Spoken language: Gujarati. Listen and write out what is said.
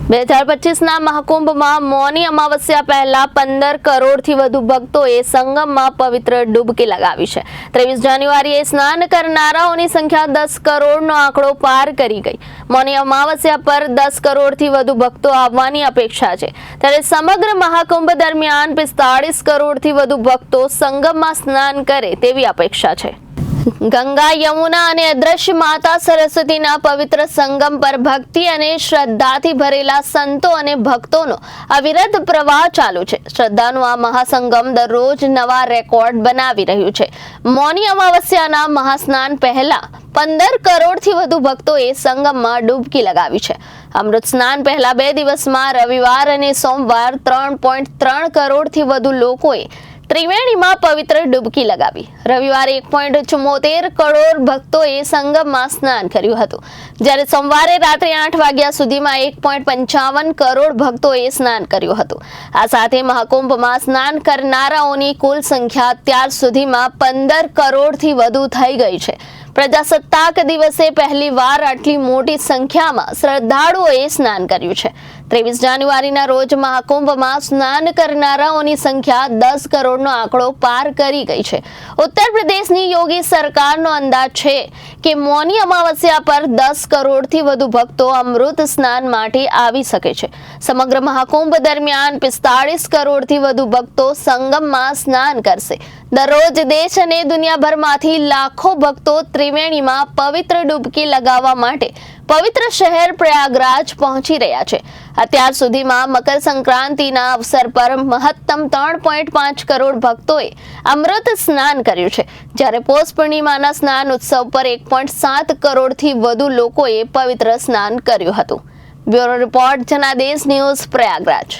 2025ના મહાકુંભમાં મૌની અમાવસ્યા પહેલા 15 કરોડથી વધુ ભક્તોએ સંગમમાં પવિત્ર ડૂબકી લગાવી છે। 23 જાન્યુઆરીએ સ્નાન કરનારાઓની સંખ્યા 10 કરોડનો આંકડો પાર કરી ગઈ। મૌની અમાવસ્યા પર 10 કરોડથી વધુ ભક્તો આવવાની અપેક્ષા છે, ત્યારે સમગ્ર મહાકુંભ દરમિયાન 45 કરોડથી વધુ ભક્તો સંગમમાં સ્નાન કરે તેવી અપેક્ષા છે। ગંગા, યમુના અને અદ્રશ્ય માતા સરસ્વતીના પવિત્ર સંગમ પર ભક્તિ અને શ્રદ્ધાથી ભરેલા સંતો અને ભક્તોનો અવિરત પ્રવાહ ચાલુ છે। શ્રદ્ધાનું આ મહાસંગમ દરરોજ નવા રેકોર્ડ બનાવી રહ્યું છે। મૌની અમાવસ્યાના મહાસ્નાન પહેલા 15 કરોડથી વધુ ભક્તોએ સંગમમાં ડૂબકી લગાવી છે। અમૃત સ્નાન પહેલા 2 દિવસમાં રવિવાર અને સોમવાર 3.3 કરોડથી વધુ લોકોએ ત્રિવેણીમાં પવિત્ર ડૂબકી લગાવી। રવિવારે 1.74 કરોડ ભક્તોએ સંગમમાં સ્નાન કર્યું હતું, જ્યારે સોમવારે રાત્રે 8 વાગ્યા સુધીમાં 1.55 કરોડ ભક્તોએ સ્નાન કર્યું હતું। આ સાથે મહાકુંભમાં સ્નાન કરનારાઓની કુલ સંખ્યા અત્યાર સુધીમાં 15 કરોડથી વધુ થઈ ગઈ છે। પ્રજાસત્તાક દિવસે પહેલીવાર આટલી મોટી સંખ્યામાં શ્રદ્ધાળુઓએ સ્નાન કર્યું છે। 23 જાન્યુઆરીના રોજ મહાકુંભમાં સ્નાન કરનારાઓની સંખ્યા 10 કરોડનો આંકડો પાર કરી ગઈ છે। ઉત્તર પ્રદેશની યોગી સરકારનો અંદાજ છે કે મૌની અમાવસ્યા પર 10 કરોડથી વધુ ભક્તો અમૃત સ્નાન માટે આવી શકે છે। સમગ્ર મહાકુંભ દરમિયાન 45 કરોડથી વધુ ભક્તો સંગમમાં સ્નાન કરશે। દરરોજ દેશ અને દુનિયાભરમાંથી લાખો ભક્તો ત્રિવેણીમાં પવિત્ર ડૂબકી લગાવવા માટે પવિત્ર શહેર પ્રયાગરાજ પહોંચી રહ્યા છે। અત્યાર સુધીમાં મકર સંક્રાંતિના અવસર પર મહત્તમ 3.5 કરોડ ભક્તોએ અમૃત સ્નાન કર્યું છે, જ્યારે પૌષ પૂર્ણિમાના સ્નાન ઉત્સવ પર 1.7 કરોડથી વધુ લોકોએ પવિત્ર સ્નાન કર્યું હતું। Bureau report, Janadesh news, Prayagraj.